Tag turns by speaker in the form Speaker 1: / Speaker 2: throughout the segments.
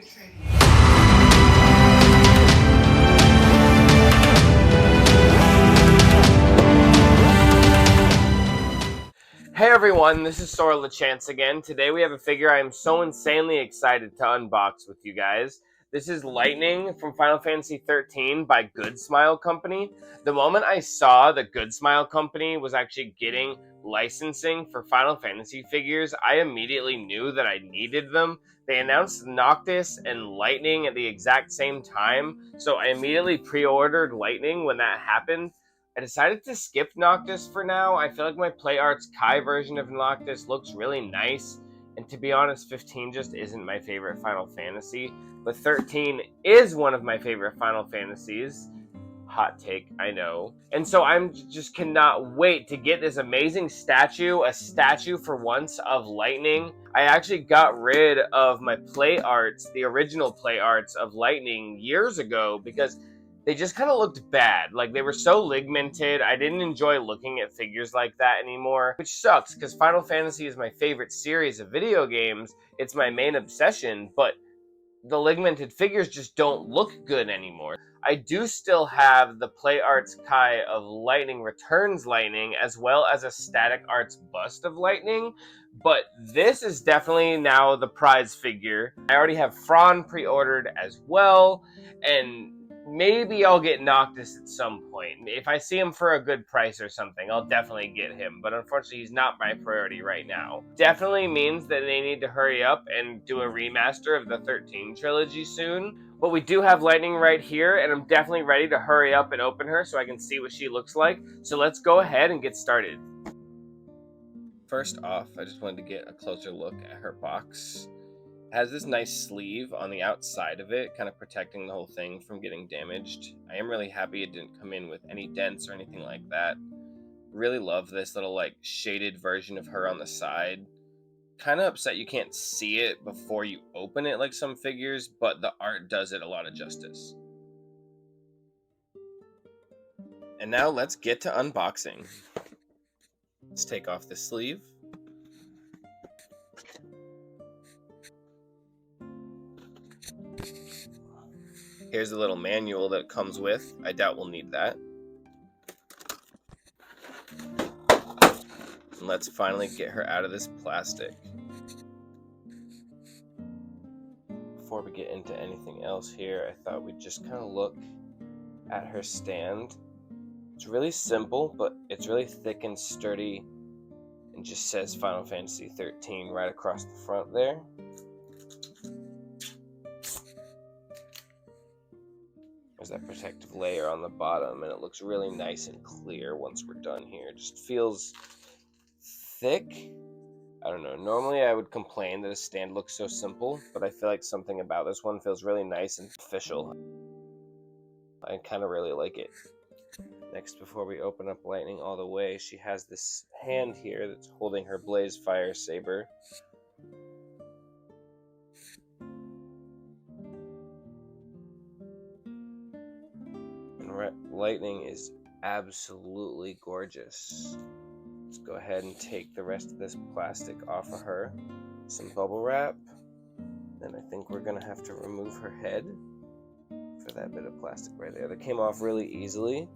Speaker 1: Hey everyone, this is Sora LeChance again. Today we have a figure I am so insanely excited to unbox with you guys. This is Lightning from Final Fantasy XIII by Goodmsile Company. The moment I saw that Goodmsile Company was actually getting licensing for Final Fantasy figures, I immediately knew that I needed them. They announced Noctis and Lightning at the exact same time, so I immediately pre-ordered Lightning when that happened. I decided to skip Noctis for now. I feel like my Play Arts Kai version of Noctis looks really nice, and to be honest, 15 just isn't my favorite Final Fantasy, but 13 is one of my favorite Final Fantasies. Hot take, I know. And so I'm just cannot wait to get this amazing statue, a statue for once of Lightning. I actually got rid of my Play Arts, the original Play Arts of Lightning years ago because they just kind of looked bad. Like, they were so ligmented. I didn't enjoy looking at figures like that anymore, which sucks because Final Fantasy is my favorite series of video games. It's my main obsession, but the ligmented figures just don't look good anymore. I do still have the Play Arts Kai of Lightning Returns Lightning, as well as a Static Arts bust of Lightning, but this is definitely now the prize figure. I already have Fran pre-ordered as well, and maybe I'll get Noctis at some point. If I see him for a good price or something, I'll definitely get him, but unfortunately he's not my priority right now. Definitely means that they need to hurry up and do a remaster of the 13 trilogy soon, but we do have Lightning right here, and I'm definitely ready to hurry up and open her so I can see what she looks like, so let's go ahead and get started. First off, I just wanted to get a closer look at her box. It has this nice sleeve on the outside of it, kind of protecting the whole thing from getting damaged. I am really happy it didn't come in with any dents or anything like that. Really love this little like shaded version of her on the side. Kind of upset you can't see it before you open it like some figures, but the art does it a lot of justice. And now let's get to unboxing. Let's take off the sleeve. Here's a little manual that it comes with. I doubt we'll need that. And let's finally get her out of this plastic. Before we get into anything else here, I thought we'd just kind of look at her stand. It's really simple, but it's really thick and sturdy, and just says Final Fantasy XIII right across the front there. There's that protective layer on the bottom, and it looks really nice and clear once we're done here. It just feels thick. I don't know, normally I would complain that a stand looks so simple, but I feel like something about this one feels really nice and official. I kind of really like it. Next, before we open up Lightning all the way, she has this hand here that's holding her Blaze Fire Saber. Lightning is absolutely gorgeous. Let's go ahead and take the rest of this plastic off of her. Some bubble wrap. Then I think we're gonna have to remove her head for that bit of plastic right there. That came off really easily.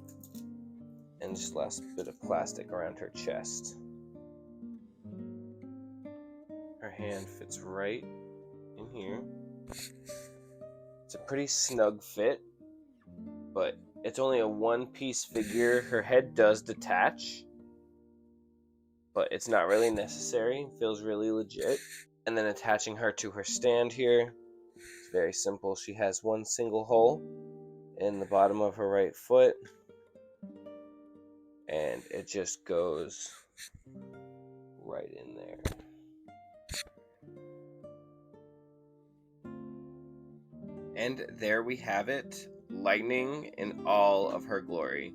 Speaker 1: And just last bit of plastic around her chest. Her hand fits right in here. It's a pretty snug fit, but it's only a one-piece figure. Her head does detach, but it's not really necessary. It feels really legit. And then attaching her to her stand here, it's very simple. She has one single hole in the bottom of her right foot, and it just goes right in there. And there we have it, Lightning in all of her glory.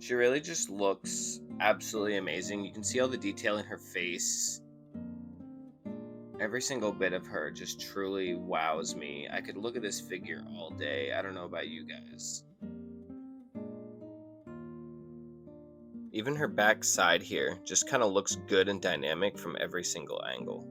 Speaker 1: She really just looks absolutely amazing. You can see all the detail in her face. Every single bit of her just truly wows me. I could look at this figure all day. I don't know about you guys. Even her back side here just kind of looks good and dynamic from every single angle.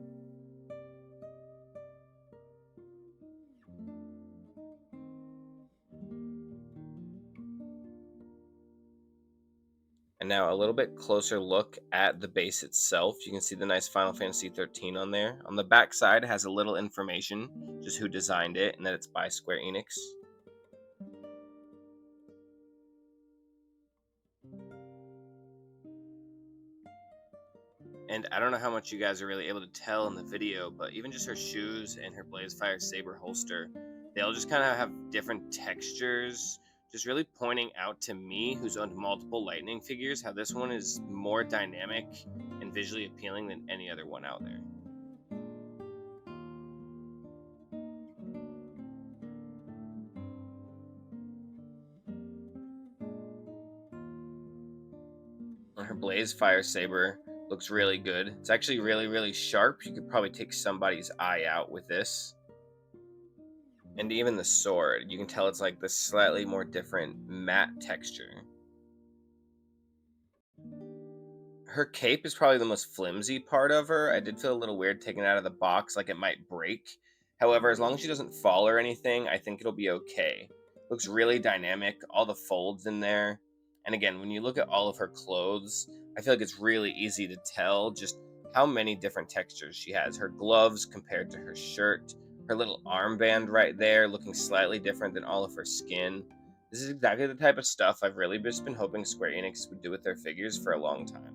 Speaker 1: And now a little bit closer look at the base itself. You can see the nice Final Fantasy XIII on there. On the back side, it has a little information, just who designed it, and that it's by Square Enix. And I don't know how much you guys are really able to tell in the video, but even just her shoes and her Blazefire Saber holster, they all just kind of have different textures, just really pointing out to me, who's owned multiple Lightning figures, how this one is more dynamic and visually appealing than any other one out there. And her Blazefire Saber looks really good. It's actually really sharp. You could probably take somebody's eye out with this. And even the sword, you can tell it's like this slightly more different matte texture. Her cape is probably the most flimsy part of her. I did feel a little weird taking it out of the box, like it might break. However, as long as she doesn't fall or anything, I think it'll be okay. Looks really dynamic, all the folds in there. And again, when you look at all of her clothes, I feel like it's really easy to tell just how many different textures she has. Her gloves compared to her shirt, her little armband right there looking slightly different than all of her skin. This is exactly the type of stuff I've really just been hoping Square Enix would do with their figures for a long time.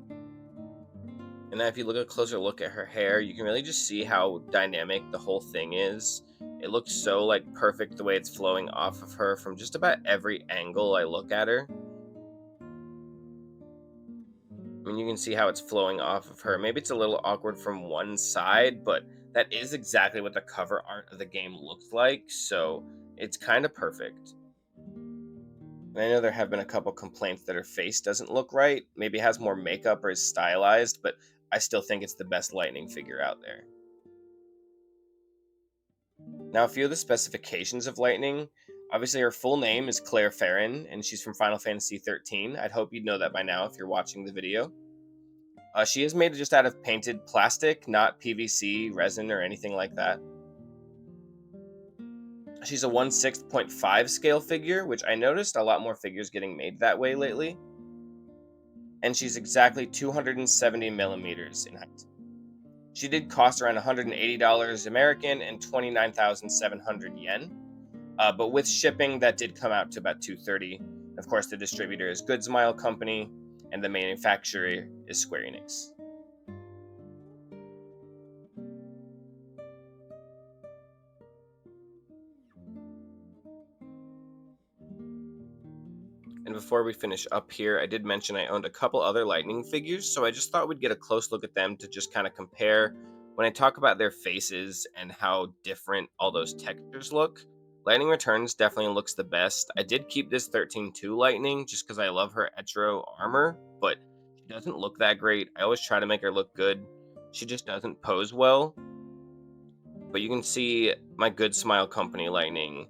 Speaker 1: And then if you look at a closer look at her hair, you can really just see how dynamic the whole thing is. It looks so like perfect the way it's flowing off of her from just about every angle I look at her. I mean, you can see how it's flowing off of her. Maybe it's a little awkward from one side, but that is exactly what the cover art of the game looks like, so it's kind of perfect. And I know there have been a couple complaints that her face doesn't look right. Maybe it has more makeup or is stylized, but I still think it's the best Lightning figure out there. Now, a few of the specifications of Lightning. Obviously, her full name is Claire Farron, and she's from Final Fantasy XIII. I'd hope you'd know that by now if you're watching the video. She is made just out of painted plastic, not PVC, resin, or anything like that. She's a 1/6.5 scale figure, which I noticed a lot more figures getting made that way lately. And she's exactly 270 millimeters in height. She did cost around $180 American and 29,700 yen. But with shipping, that did come out to about $230. Of course, the distributor is Goodmsile Company, and the manufacturer is Square Enix. And before we finish up here, I did mention I owned a couple other Lightning figures, so I just thought we'd get a close look at them to just kind of compare. When I talk about their faces and how different all those textures look, Lightning Returns definitely looks the best. I did keep this 13-2 Lightning just because I love her Etro armor, but she doesn't look that great. I always try to make her look good. She just doesn't pose well. But you can see my Goodmsile Company Lightning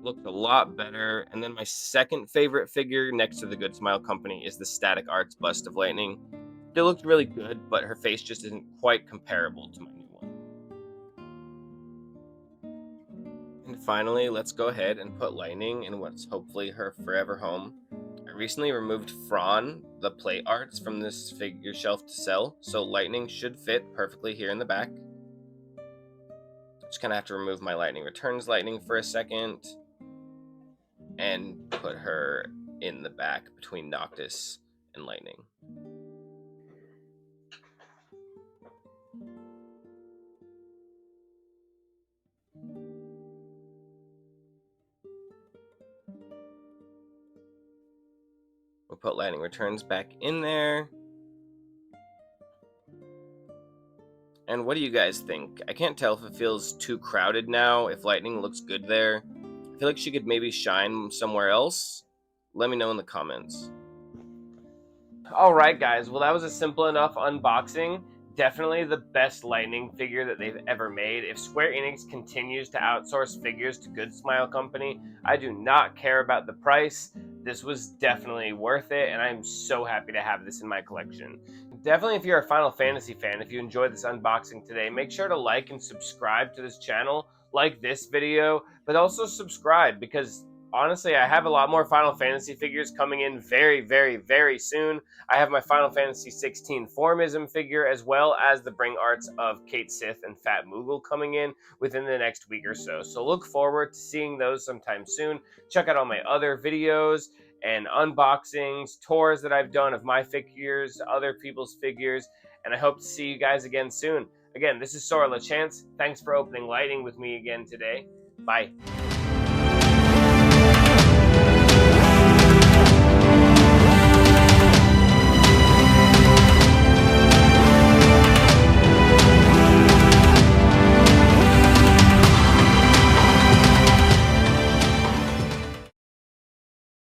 Speaker 1: looks a lot better. And then my second favorite figure next to the Goodmsile Company is the Static Arts bust of Lightning. It looks really good, but her face just isn't quite comparable to my new one. And finally, let's go ahead and put Lightning in what's hopefully her forever home. I recently removed Fran, the plate arts, from this figure shelf to sell, so Lightning should fit perfectly here in the back. Just kind of have to remove my Lightning Returns Lightning for a second and put her in the back between Noctis and Lightning. We'll put Lightning Returns back in there. And what do you guys think? I can't tell if it feels too crowded now, if Lightning looks good there. I feel like she could maybe shine somewhere else. Let me know in the comments. Alright guys, well that was a simple enough unboxing. Definitely the best Lightning figure that they've ever made. If Square Enix continues to outsource figures to Goodsmile Company, I do not care about the price. This was definitely worth it, and I'm so happy to have this in my collection. Definitely if you're a Final Fantasy fan, if you enjoyed this unboxing today, make sure to like and subscribe to this channel, like this video, but also subscribe because honestly, I have a lot more Final Fantasy figures coming in very, very, very soon. I have my Final Fantasy XVI Formism figure, as well as the Bring Arts of Kate Sith and Fat Moogle coming in within the next week or so. So look forward to seeing those sometime soon. Check out all my other videos and unboxings, tours that I've done of my figures, other people's figures, and I hope to see you guys again soon. Again, this is Sora LaChance. Thanks for opening Lightning with me again today. Bye.